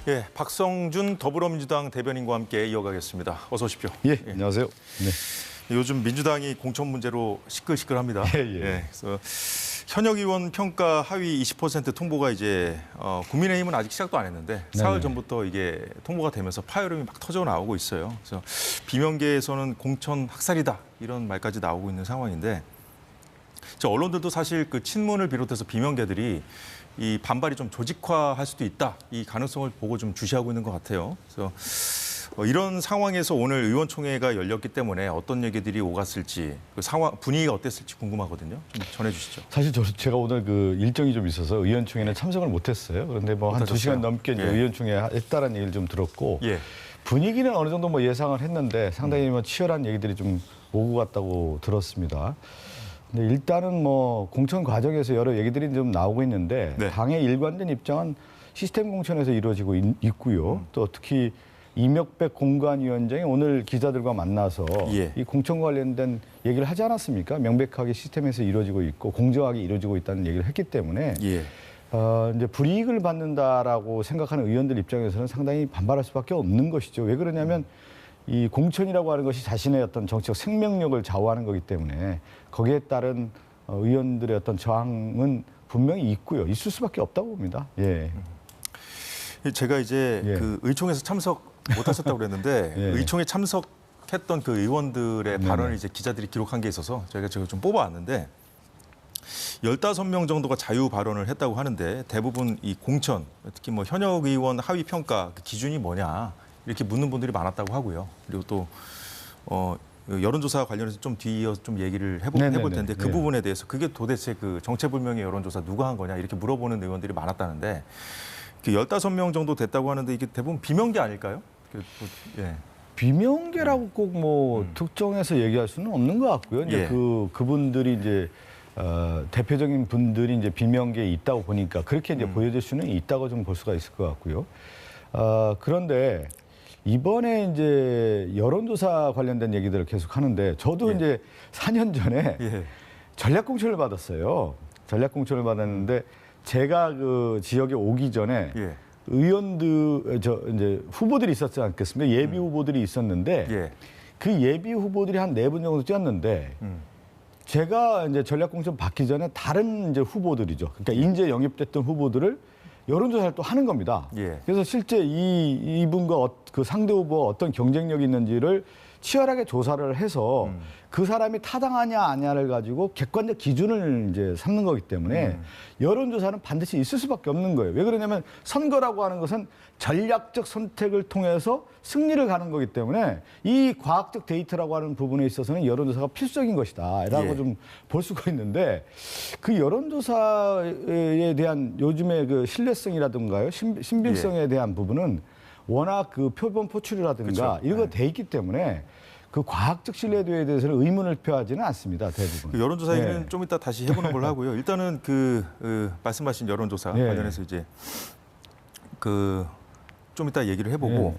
예, 박성준 더불어민주당 대변인과 함께 이어가겠습니다. 어서 오십시오. 예, 안녕하세요. 네. 요즘 민주당이 공천 문제로 시끌시끌합니다. 예. 그래서 현역 의원 평가 하위 20% 통보가 이제 국민의힘은 아직 시작도 안 했는데 사흘 전부터 이게 통보가 되면서 파열음이 막 터져 나오고 있어요. 그래서 비명계에서는 공천 학살이다 이런 말까지 나오고 있는 상황인데, 언론들도 사실 그 친문을 비롯해서 비명계들이 이 반발이 좀 조직화할 수도 있다, 이 가능성을 보고 좀 주시하고 있는 것 같아요. 그래서 이런 상황에서 오늘 의원총회가 열렸기 때문에 어떤 얘기들이 오갔을지, 그 상황 분위기가 어땠을지 궁금하거든요. 좀 전해주시죠. 사실 제가 오늘 그 일정이 좀 있어서 의원총회는 참석을 못했어요. 그런데 뭐 한 2시간 넘게 이제 의원총회 했다라는 얘기를 좀 들었고, 분위기는 어느 정도 뭐 예상을 했는데 상당히 뭐 치열한 얘기들이 좀 오고 갔다고 들었습니다. 근데 일단은 뭐 공천 과정에서 여러 얘기들이 좀 나오고 있는데, 당의 일관된 입장은 시스템 공천에서 이루어지고 있고요. 또 특히 이명백 공관위원장이 오늘 기자들과 만나서 이 공천 관련된 얘기를 하지 않았습니까? 명백하게 시스템에서 이루어지고 있고 공정하게 이루어지고 있다는 얘기를 했기 때문에 이제 불이익을 받는다라고 생각하는 의원들 입장에서는 상당히 반발할 수밖에 없는 것이죠. 왜 그러냐면 이 공천이라고 하는 것이 자신의 어떤 정치적 생명력을 좌우하는 거기 때문에 거기에 따른 의원들의 어떤 저항은 분명히 있고요. 있을 수밖에 없다고 봅니다. 제가 이제 그 의총에서 참석 못하셨다고 그랬는데 의총에 참석했던 그 의원들의 발언을 이제 기자들이 기록한 게 있어서 저희가 좀 뽑아왔는데, 15명 정도가 자유 발언을 했다고 하는데 대부분 이 공천, 특히 뭐 현역 의원 하위 평가 그 기준이 뭐냐 이렇게 묻는 분들이 많았다고 하고요. 그리고 또 여론조사 관련해서 좀 뒤이어서 좀 얘기를 해볼 텐데 그 부분에 대해서 그게 도대체 그 정체불명의 여론조사 누가 한 거냐 이렇게 물어보는 의원들이 많았다는데, 그 15명 정도 됐다고 하는데 이게 대부분 비명계 아닐까요? 비명계라고 꼭 뭐 특정해서 얘기할 수는 없는 것 같고요. 이제 그분들이 이제 대표적인 분들이 이제 비명계에 있다고 보니까 그렇게 이제 보여질 수는 있다고 좀 볼 수가 있을 것 같고요. 그런데 이번에 이제 여론조사 관련된 얘기들을 계속 하는데, 저도 이제 4년 전에 전략공천을 받았어요. 전략공천을 받았는데 제가 그 지역에 오기 전에 의원들, 이제 후보들이 있었지 않겠습니까? 예비 후보들이 있었는데 그 예비 후보들이 한 4분 정도 뛰었는데 제가 이제 전략공천 받기 전에 다른 이제 후보들이죠. 그러니까 인재 영입됐던 후보들을 여론조사를 또 하는 겁니다. 그래서 실제 이분과 그 상대 후보가 어떤 경쟁력이 있는지를 치열하게 조사를 해서 그 사람이 타당하냐 아니냐를 가지고 객관적 기준을 이제 삼는 거기 때문에 여론조사는 반드시 있을 수밖에 없는 거예요. 왜 그러냐면 선거라고 하는 것은 전략적 선택을 통해서 승리를 가는 거기 때문에 이 과학적 데이터라고 하는 부분에 있어서는 여론조사가 필수적인 것이다 라고 좀 볼 수가 있는데, 그 여론조사에 대한 요즘의 그 신뢰성이라든가요, 신빙성에 대한 부분은 워낙 그 표본 포출이라든가 이런 거 돼 있기 때문에 그 과학적 신뢰도에 대해서는 의문을 표하지는 않습니다. 대부분. 그 여론조사 얘기는 좀 이따 다시 해보는 걸로 하고요. 일단은 말씀하신 여론조사 관련해서 이제 좀 이따 얘기를 해보고,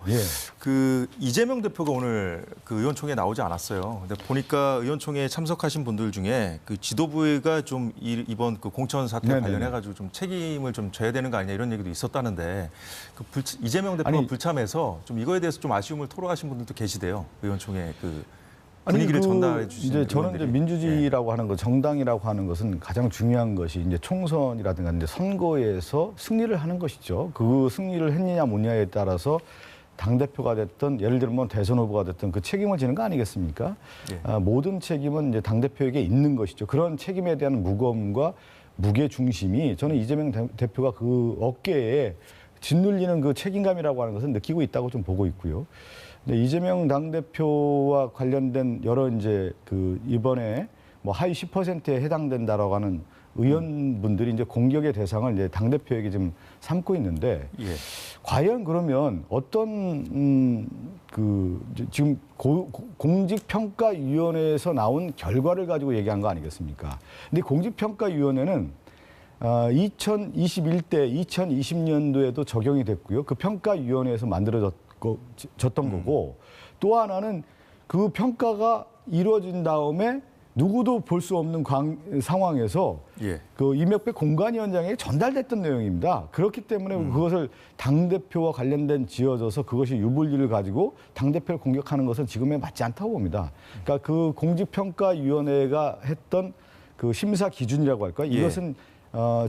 그 이재명 대표가 오늘 그 의원총회에 나오지 않았어요. 근데 보니까 의원총회에 참석하신 분들 중에 그 지도부가 좀 이번 그 공천 사태 관련해가지고 좀 책임을 좀 져야 되는 거 아니냐 이런 얘기도 있었다는데, 이재명 대표가 불참해서 좀 이거에 대해서 좀 아쉬움을 토로하신 분들도 계시대요. 의원총회 분위기를 전달해 주시는. 이제 저는 이제 민주주의라고 하는 것, 정당이라고 하는 것은 가장 중요한 것이 이제 총선이라든가 이제 선거에서 승리를 하는 것이죠. 그 승리를 했느냐 못느냐에 따라서 당대표가 됐든 예를 들면 대선 후보가 됐든 그 책임을 지는 거 아니겠습니까? 모든 책임은 이제 당대표에게 있는 것이죠. 그런 책임에 대한 무거움과 무게 중심이 저는 이재명 대표가 그 어깨에 짓눌리는 그 책임감이라고 하는 것은 느끼고 있다고 좀 보고 있고요. 이재명 당대표와 관련된 여러 이제 이번에 뭐 하위 10%에 해당된다라고 하는 의원분들이 이제 공격의 대상을 이제 당대표에게 좀 삼고 있는데, 과연 그러면 어떤 지금 공직평가위원회에서 나온 결과를 가지고 얘기한 거 아니겠습니까? 근데 공직평가위원회는 2021대 2020년도에도 적용이 됐고요. 그 평가위원회에서 만들어졌던 거고, 또 하나는 그 평가가 이루어진 다음에 누구도 볼 수 없는 상황에서 예. 그 이명박 공관위원장에게 전달됐던 내용입니다. 그렇기 때문에 그것을 당대표와 관련된 지어져서 그것이 유불리를 가지고 당대표를 공격하는 것은 지금에 맞지 않다고 봅니다. 그러니까 그 공직평가위원회가 했던 그 심사 기준이라고 할까? 예. 이것은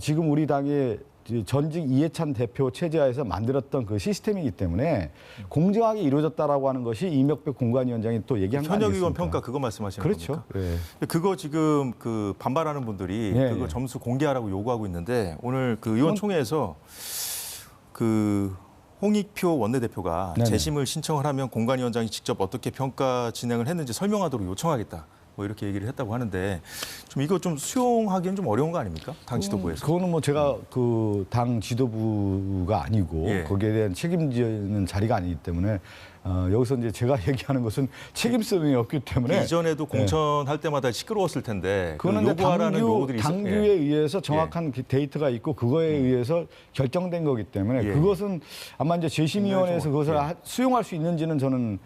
지금 우리 당의 전직 이해찬 대표 체제하에서 만들었던 그 시스템이기 때문에 공정하게 이루어졌다라고 하는 것이 이명박 공관위원장이 또 얘기한 거 아니겠습니까? 현역의원 평가 그거 말씀하시는 그렇죠. 겁니까? 네. 그거 지금 그 반발하는 분들이 예, 그거 예. 점수 공개하라고 요구하고 있는데 오늘 그 의원총회에서 그 홍익표 원내대표가 네네. 재심을 신청을 하면 공관위원장이 직접 어떻게 평가 진행을 했는지 설명하도록 요청하겠다. 뭐 이렇게 얘기를 했다고 하는데 좀 이거 좀 수용하기는 좀 어려운 거 아닙니까? 당 지도부에서. 그거는 뭐 제가 그 당 지도부가 아니고 예. 거기에 대한 책임지는 자리가 아니기 때문에 여기서 이제 제가 얘기하는 것은 책임성이 없기 때문에 이전에도 공천할 때마다 시끄러웠을 텐데 그 그거는 이제 요구하라는 요구들이 당규에 예. 의해서 정확한 데이터가 있고 그거에 의해서 결정된 거기 때문에 예. 그것은 아마 이제 재심위원회에서 그것을 예. 수용할 수 있는지는 저는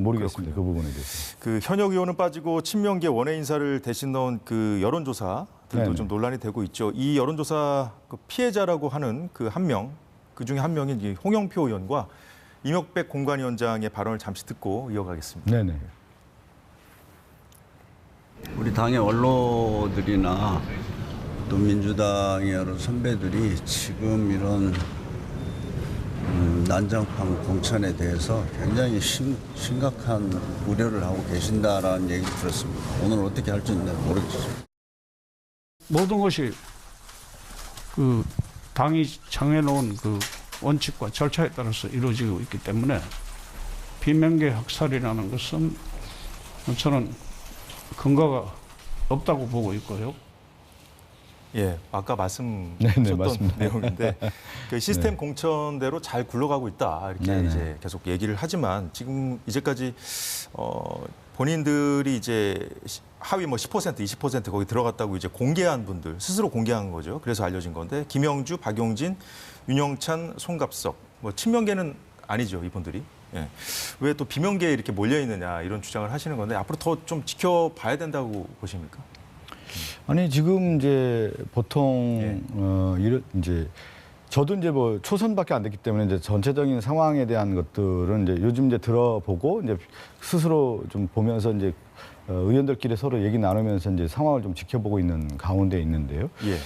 모르겠습니다. 그 부분에 대해서. 그 현역 의원은 빠지고 친명계 원외 인사를 대신 넣은 그 여론조사들도 네네. 좀 논란이 되고 있죠. 이 여론조사 그 피해자라고 하는 그 한 명, 그 중에 한 명인 이 홍영표 의원과 이명박 공관위원장의 발언을 잠시 듣고 이어가겠습니다. 네네. 우리 당의 원로들이나 또 민주당의 여러 선배들이 지금 이런 난장판 공천에 대해서 굉장히 심각한 우려를 하고 계신다라는 얘기를 들었습니다. 오늘 어떻게 할지는 모르겠습니다. 모든 것이 그 당이 정해놓은 그 원칙과 절차에 따라서 이루어지고 있기 때문에 비명계 학살이라는 것은 저는 근거가 없다고 보고 있고요. 예, 아까 말씀하셨던 네네, 맞습니다. 내용인데 그 시스템 공천대로 잘 굴러가고 있다 이렇게 네네. 이제 계속 얘기를 하지만 지금 이제까지 본인들이 이제 하위 뭐 10%, 20% 거기 들어갔다고 이제 공개한 분들 스스로 공개한 거죠. 그래서 알려진 건데 김영주, 박용진, 윤영찬, 송갑석 뭐 친명계는 아니죠 이분들이. 예. 왜 또 비명계에 이렇게 몰려 있느냐 이런 주장을 하시는 건데 앞으로 더 좀 지켜봐야 된다고 보십니까? 아니 지금 이제 보통 이런 이제 저도 이제 뭐 초선밖에 안 됐기 때문에 이제 전체적인 상황에 대한 것들은 이제 요즘 이제 들어보고 이제 스스로 좀 보면서 이제 의원들끼리 서로 얘기 나누면서 이제 상황을 좀 지켜보고 있는 가운데 있는데요. 예.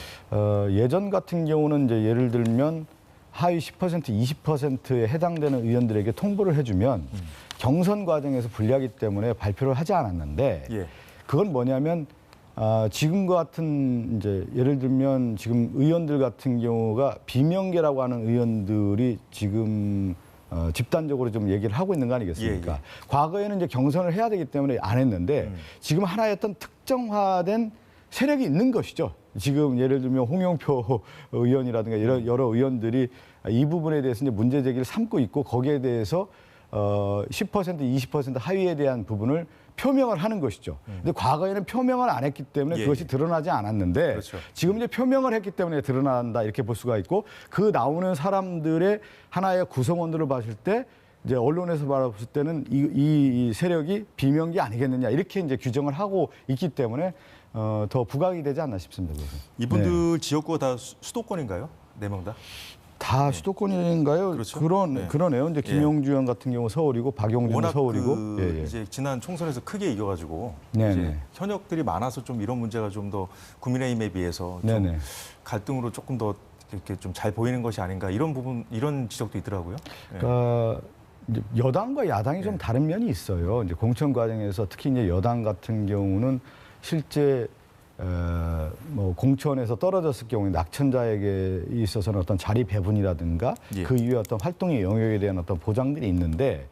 예전 같은 경우는 이제 예를 들면 하위 10%, 20%에 해당되는 의원들에게 통보를 해주면 경선 과정에서 불리하기 때문에 발표를 하지 않았는데 예. 그건 뭐냐면 지금과 같은 이제 예를 들면 지금 의원들 같은 경우가 비명계라고 하는 의원들이 지금 집단적으로 좀 얘기를 하고 있는 거 아니겠습니까? 예, 예. 과거에는 이제 경선을 해야 되기 때문에 안 했는데 지금 하나의 어떤 특정화된 세력이 있는 것이죠. 지금 예를 들면 홍영표 의원이라든가 이런 여러 의원들이 이 부분에 대해서 이제 문제 제기를 삼고 있고 거기에 대해서 10%, 20% 하위에 대한 부분을 표명을 하는 것이죠. 근데 과거에는 표명을 안 했기 때문에 예, 그것이 예. 드러나지 않았는데 그렇죠. 지금 이제 표명을 했기 때문에 드러난다 이렇게 볼 수가 있고 그 나오는 사람들의 하나의 구성원들을 봤을 때 이제 언론에서 바라봤을 때는 이 세력이 비명계 아니겠느냐 이렇게 이제 규정을 하고 있기 때문에 더 부각이 되지 않나 싶습니다. 그래서. 이분들 지역구가 다 수도권인가요? 4명 다? 다 수도권인가요? 그렇죠. 그런 그러네요. 이제 김용주 의원 같은 경우 서울이고 박용진은 워낙 서울이고 그 예, 예. 이제 지난 총선에서 크게 이겨가지고 네네. 이제 현역들이 많아서 좀 이런 문제가 좀 더 국민의힘에 비해서 좀 네네. 갈등으로 조금 더 이렇게 좀 잘 보이는 것이 아닌가 이런 부분 이런 지적도 있더라고요. 예. 그러니까 이제 여당과 야당이 좀 다른 면이 있어요. 이제 공천 과정에서 특히 이제 여당 같은 경우는 실제 뭐 공천에서 떨어졌을 경우에 낙천자에게 있어서는 어떤 자리 배분이라든가 예. 그 이후에 어떤 활동의 영역에 대한 어떤 보장들이 있는데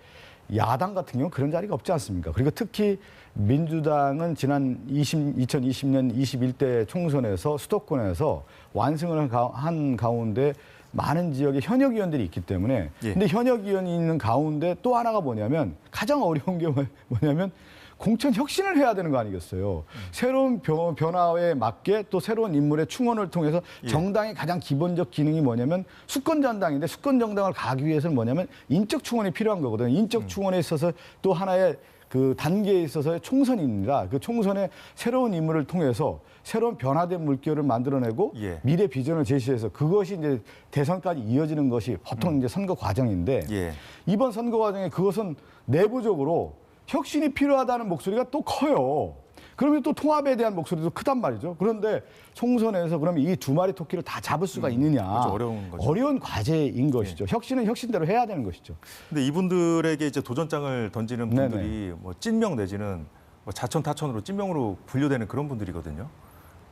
야당 같은 경우는 그런 자리가 없지 않습니까? 그리고 특히 민주당은 지난 2020년 21대 총선에서 수도권에서 완승을 한 가운데 많은 지역에 현역 의원들이 있기 때문에 예. 근데 현역 의원이 있는 가운데 또 하나가 뭐냐면 가장 어려운 게 뭐냐면 공천 혁신을 해야 되는 거 아니겠어요. 새로운 변화에 맞게 또 새로운 인물의 충원을 통해서 정당의 가장 기본적 기능이 뭐냐면 수권정당인데 수권정당을 가기 위해서는 뭐냐면 인적 충원이 필요한 거거든요. 인적 충원에 있어서 또 하나의 그 단계에 있어서의 총선입니다. 그 총선에 새로운 인물을 통해서 새로운 변화된 물결을 만들어내고 미래 비전을 제시해서 그것이 이제 대선까지 이어지는 것이 보통 이제 선거 과정인데 이번 선거 과정에 그것은 내부적으로 혁신이 필요하다는 목소리가 또 커요. 그러면 또 통합에 대한 목소리도 크단 말이죠. 그런데 총선에서 그러면 이 두 마리 토끼를 다 잡을 수가 있느냐. 그렇죠. 어려운 거죠. 어려운 과제인 것이죠. 혁신은 혁신대로 해야 되는 것이죠. 근데 이분들에게 이제 도전장을 던지는 분들이 뭐 찐명 내지는 뭐 자천 타천으로 찐명으로 분류되는 그런 분들이거든요.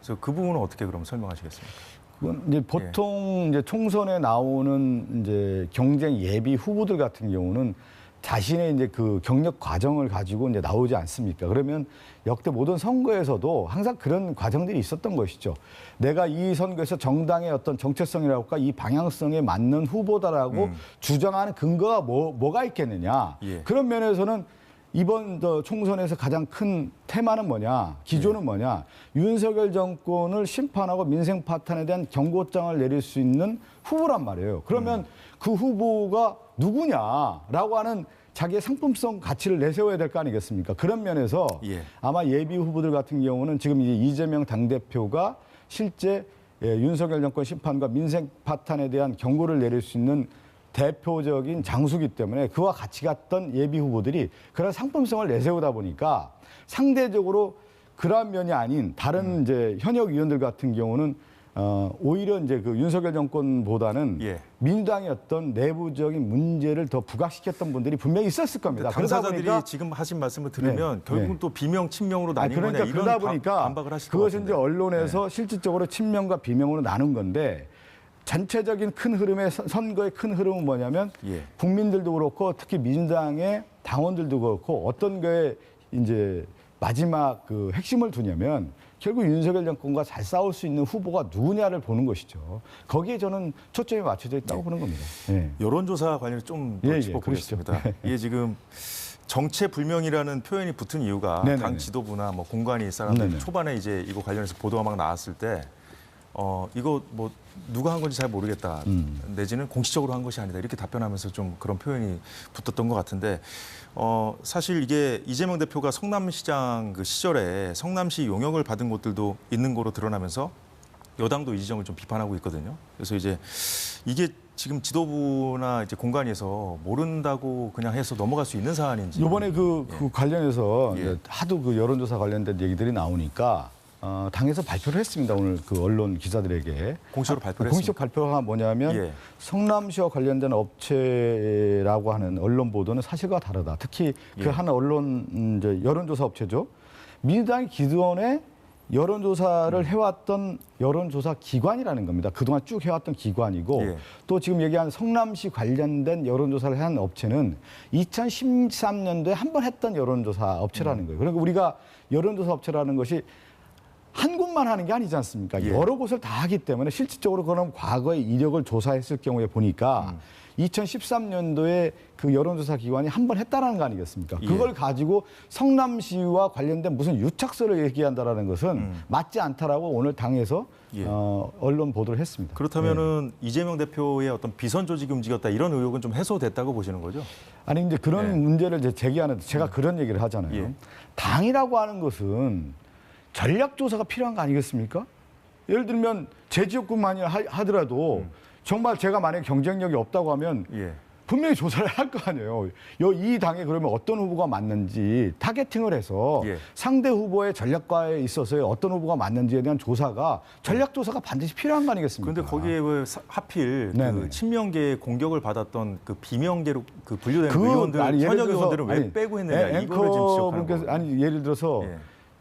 그래서 그 부분은 어떻게 그럼 설명하시겠습니까? 그건 이제 보통 이제 총선에 나오는 이제 경쟁 예비 후보들 같은 경우는 자신의 이제 그 경력 과정을 가지고 이제 나오지 않습니까? 그러면 역대 모든 선거에서도 항상 그런 과정들이 있었던 것이죠. 내가 이 선거에서 정당의 어떤 정체성이랄까 이 방향성에 맞는 후보다라고 주장하는 근거가 뭐가 있겠느냐. 그런 면에서는 이번 총선에서 가장 큰 테마는 뭐냐, 기조는 뭐냐, 윤석열 정권을 심판하고 민생 파탄에 대한 경고장을 내릴 수 있는 후보란 말이에요. 그러면 그 후보가 누구냐라고 하는 자기의 상품성 가치를 내세워야 될 거 아니겠습니까? 그런 면에서 아마 예비 후보들 같은 경우는 지금 이제 이재명 당대표가 실제 윤석열 정권 심판과 민생 파탄에 대한 경고를 내릴 수 있는 대표적인 장수기 때문에 그와 같이 갔던 예비 후보들이 그런 상품성을 내세우다 보니까 상대적으로 그런 면이 아닌 다른 이제 현역 의원들 같은 경우는 오히려 이제 그 윤석열 정권보다는 민주당의 어떤 내부적인 문제를 더 부각시켰던 분들이 분명히 있었을 겁니다. 당사자들이 그러다 보니까 지금 하신 말씀을 들으면 결국은 또 비명, 친명으로 나뉜 거냐 이런 그러다 보니까 반박을 하실 것 그것은 같은데. 이제 언론에서 실질적으로 친명과 비명으로 나눈 건데 전체적인 큰 흐름의 선거의 큰 흐름은 뭐냐면 국민들도 그렇고 특히 민주당의 당원들도 그렇고 어떤 거에 이제 마지막 그 핵심을 두냐면 결국 윤석열 정권과 잘 싸울 수 있는 후보가 누구냐를 보는 것이죠. 거기에 저는 초점이 맞춰져 있다고 보는 겁니다. 여론조사 관련해서 좀 짚어보겠습니다. 이게 지금 정체불명이라는 표현이 붙은 이유가 당 지도부나 뭐 공관위 사람들 초반에 이제 이거 관련해서 보도가 막 나왔을 때 이거 뭐 누가 한 건지 잘 모르겠다. 내지는 공식적으로 한 것이 아니다. 이렇게 답변하면서 좀 그런 표현이 붙었던 것 같은데 사실 이게 이재명 대표가 성남시장 그 시절에 성남시 용역을 받은 곳들도 있는 거로 드러나면서 여당도 이 지점을 좀 비판하고 있거든요. 그래서 이제 이게 지금 지도부나 이제 공관위에서 모른다고 그냥 해서 넘어갈 수 있는 사안인지. 이번에 그 관련해서 이제 하도 그 여론조사 관련된 얘기들이 나오니까 당에서 발표를 했습니다. 오늘 그 언론 기자들에게. 공식으로 발표를 공식 했습니까? 발표가 뭐냐면 성남시와 관련된 업체라고 하는 언론 보도는 사실과 다르다. 특히 그 한 언론 이제 여론조사 업체죠. 민주당이 기존에 여론조사를 해왔던 여론조사 기관이라는 겁니다. 그동안 쭉 해왔던 기관이고 또 지금 얘기한 성남시 관련된 여론조사를 한 업체는 2013년도에 한 번 했던 여론조사 업체라는 거예요. 그러니까 우리가 여론조사 업체라는 것이 한 곳만 하는 게 아니지 않습니까? 여러 곳을 다 하기 때문에 실질적으로 그럼 과거의 이력을 조사했을 경우에 보니까 2013년도에 그 여론조사 기관이 한 번 했다라는 거 아니겠습니까? 그걸 가지고 성남시와 관련된 무슨 유착서를 얘기한다라는 것은 맞지 않다라고 오늘 당에서 언론 보도를 했습니다. 그렇다면은 이재명 대표의 어떤 비선 조직이 움직였다 이런 의혹은 좀 해소됐다고 보시는 거죠? 아니 이제 그런 문제를 이제 제기하는데 제가 그런 얘기를 하잖아요. 당이라고 하는 것은 전략조사가 필요한 거 아니겠습니까? 예를 들면 제 지역구만이 하더라도 정말 제가 만약에 경쟁력이 없다고 하면 분명히 조사를 할 거 아니에요. 이 당에 그러면 어떤 후보가 맞는지 타겟팅을 해서 상대 후보의 전략과에 있어서의 어떤 후보가 맞는지에 대한 조사가 전략조사가 반드시 필요한 거 아니겠습니까? 그런데 거기에 왜 하필 그 친명계의 공격을 받았던 그 비명계로 그 분류되는 의원들, 현역 의원들은 왜 빼고 했느냐 이거를 지금 지적하는 거예요. 아니 예를 들어서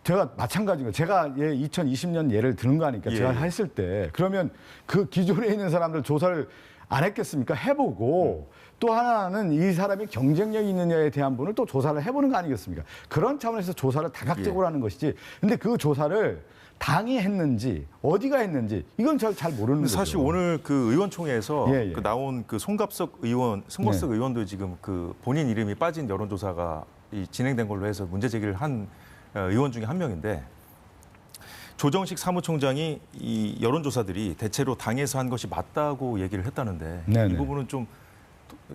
제가 마찬가지인 거예요. 제가 2020년 예를 드는 거 아니까 제가 했을 때 그러면 그 기존에 있는 사람들 조사를 안 했겠습니까? 해보고 또 하나는 이 사람이 경쟁력이 있느냐에 대한 분을 또 조사를 해보는 거 아니겠습니까? 그런 차원에서 조사를 다각적으로 하는 것이지. 근데 그 조사를 당이 했는지 어디가 했는지 이건 잘 모르는 거죠. 사실 오늘 그 의원총회에서 그 나온 그 송갑석 의원도 지금 그 본인 이름이 빠진 여론조사가 진행된 걸로 해서 문제 제기를 한 의원 중에 한 명인데 조정식 사무총장이 이 여론조사들이 대체로 당에서 한 것이 맞다고 얘기를 했다는데 네네. 이 부분은 좀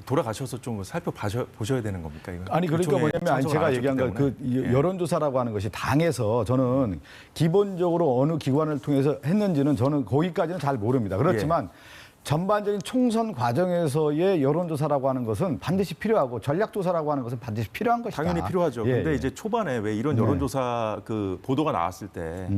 돌아가셔서 좀 살펴보셔야 되는 겁니까? 이건? 아니 그러니까 일종의 뭐냐면 아니, 참석을 제가 안 얘기한 하셨기 거 그 때문에. 여론조사라고 하는 것이 당에서 저는 기본적으로 어느 기관을 통해서 했는지는 저는 거기까지는 잘 모릅니다. 그렇지만 전반적인 총선 과정에서의 여론조사라고 하는 것은 반드시 필요하고 전략조사라고 하는 것은 반드시 필요한 것이다. 당연히 필요하죠. 예, 근데 예. 이제 초반에 왜 이런 네. 여론조사 그 보도가 나왔을 때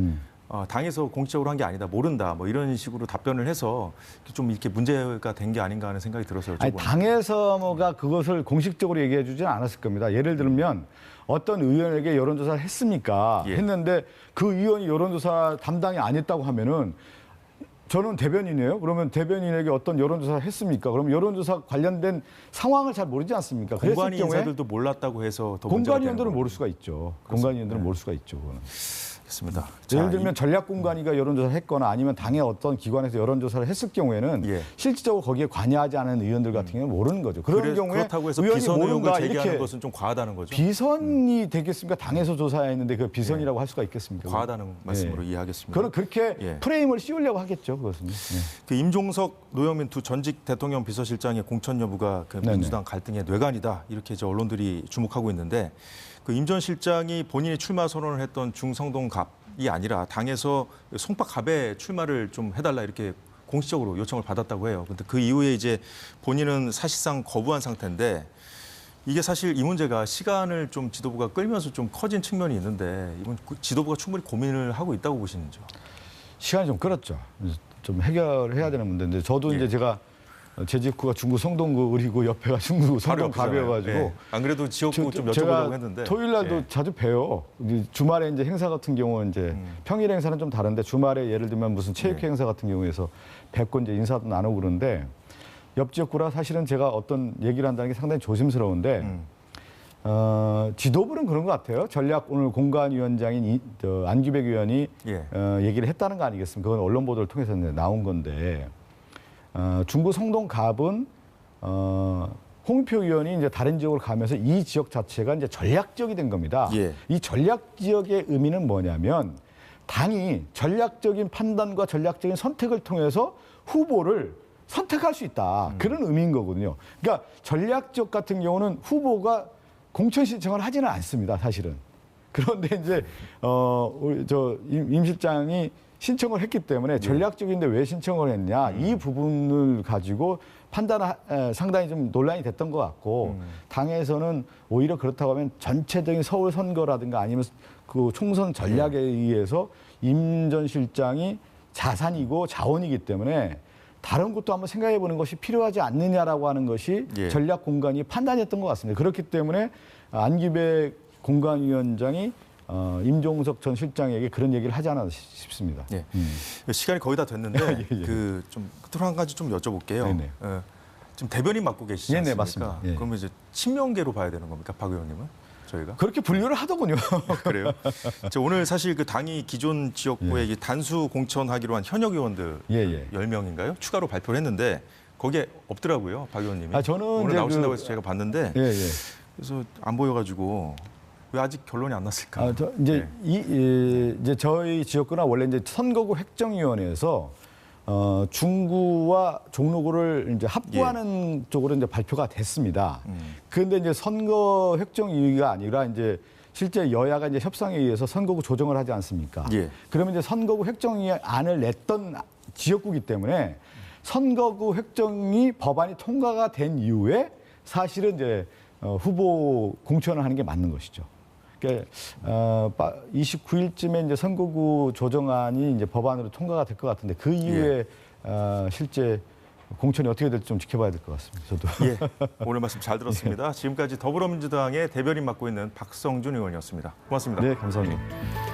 당에서 공식적으로 한 게 아니다, 모른다, 뭐 이런 식으로 답변을 해서 좀 이렇게 문제가 된 게 아닌가 하는 생각이 들어서요. 아니, 당에서 뭐가 그것을 공식적으로 얘기해 주지는 않았을 겁니다. 예를 들면 어떤 의원에게 여론조사를 했습니까? 예. 했는데 그 의원이 여론조사 담당이 아니었다고 하면은 저는 대변인이에요. 그러면 대변인에게 어떤 여론조사를 했습니까? 그럼 여론조사 관련된 상황을 잘 모르지 않습니까? 그랬을 공관위 경우에 인사들도 몰랐다고 해서 더 문제가 되는 공관위원들은 거고. 모를 수가 있죠. 공관위원들은 모를 수가 있죠. 그거는. 그렇습니다. 예를 자, 들면 전략공관위가 여론조사를 했거나 아니면 당의 어떤 기관에서 여론조사를 했을 경우에는 예. 실질적으로 거기에 관여하지 않은 의원들 같은 경우는 모르는 거죠. 그런 경우에 그렇다고 해서 의원이 비선 의혹을 모른다 제기하는 이렇게 것은 좀 과하다는 거죠. 비선이 되겠습니까? 당에서 조사했는데 그 비선이라고 할 수가 있겠습니까? 과하다는 말씀으로 이해하겠습니다. 그건 그렇게 예. 프레임을 씌우려고 하겠죠. 그것은. 그 임종석, 노영민 두 전직 대통령 비서실장의 공천 여부가 그 네네. 민주당 갈등의 뇌관이다 이렇게 이제 언론들이 주목하고 있는데 그 임 전 실장이 본인이 출마 선언을 했던 중성동 갑이 아니라 당에서 송파 갑에 출마를 좀 해달라 이렇게 공식적으로 요청을 받았다고 해요. 근데 그 이후에 이제 본인은 사실상 거부한 상태인데 이게 사실 이 문제가 시간을 좀 지도부가 끌면서 좀 커진 측면이 있는데 이건 지도부가 충분히 고민을 하고 있다고 보시는지요? 시간이 좀 끌었죠. 좀 해결해야 되는 문제인데 저도 예. 이제 제가 제 직구가 중구 성동구 그리고 옆에가 중구 성동 갑이어가지고 예. 안 그래도 지역구 좀 제가 여쭤보려고 했는데 토요일 날도 예. 자주 봬요. 이제 주말에 이제 행사 같은 경우는 이제 평일 행사는 좀 다른데 주말에 예를 들면 무슨 체육회 예. 행사 같은 경우에서 뵙고 이제 인사도 나누고 그러는데 옆 지역구라 사실은 제가 어떤 얘기를 한다는 게 상당히 조심스러운데 지도부는 그런 것 같아요. 전략 오늘 공관위원장인 안규백 의원이 예. 얘기를 했다는 거 아니겠습니까? 그건 언론 보도를 통해서 이제 나온 건데 중구 성동 갑은 홍표 의원이 이제 다른 지역으로 가면서 이 지역 자체가 이제 전략 지역이 된 겁니다. 예. 이 전략 지역의 의미는 뭐냐면 당이 전략적인 판단과 전략적인 선택을 통해서 후보를 선택할 수 있다. 그런 의미인 거거든요. 그러니까 전략 지역 같은 경우는 후보가 공천 신청을 하지는 않습니다. 사실은. 그런데 이제 우리 임 실장이 신청을 했기 때문에 전략적인데 왜 신청을 했냐 이 부분을 가지고 상당히 좀 논란이 됐던 것 같고 당에서는 오히려 그렇다고 하면 전체적인 서울 선거라든가 아니면 그 총선 전략에 의해서 임 전 실장이 자산이고 자원이기 때문에 다른 것도 한번 생각해 보는 것이 필요하지 않느냐라고 하는 것이 예. 전략 공간이 판단이었던 것 같습니다. 그렇기 때문에 안기백 공관위원장이 임종석 전 실장에게 그런 얘기를 하지 않았나 싶습니다. 예. 시간이 거의 다 됐는데 예. 그 좀 끝으로 한 가지 좀 여쭤볼게요. 네네. 지금 대변인 맡고 계시지 네네, 않습니까? 맞습니다. 예. 그러면 이제 친명계로 봐야 되는 겁니까, 박 의원님은? 저희가 그렇게 분류를 하더군요. 그래요. 자, 오늘 사실 그 당이 기존 지역구에 예. 이 단수 공천하기로 한 현역 의원들 예. 10명인가요? 추가로 발표를 했는데 거기에 없더라고요, 박 의원님이. 아, 저는 오늘 이제 나오신다고 해서 제가 봤는데 예. 그래서 안 보여가지고 왜 아직 결론이 안 났을까? 이제 예. 이제 저희 지역구나 원래 이제 선거구 획정위원회에서 중구와 종로구를 이제 합구하는 쪽으로 이제 발표가 됐습니다. 그런데 이제 선거 획정위가 아니라 이제 실제 여야가 이제 협상에 의해서 선거구 조정을 하지 않습니까? 예. 그러면 이제 선거구 획정위 안을 냈던 지역구이기 때문에 선거구 획정위 법안이 통과가 된 이후에 사실은 이제 후보 공천을 하는 게 맞는 것이죠. 그러니까 29일쯤에 이제 선거구 조정안이 이제 법안으로 통과가 될 것 같은데 그 이후에 실제 공천이 어떻게 될지 좀 지켜봐야 될 것 같습니다. 저도. 예, 오늘 말씀 잘 들었습니다. 지금까지 더불어민주당의 대변인 맡고 있는 박성준 의원이었습니다. 고맙습니다. 네, 감사합니다.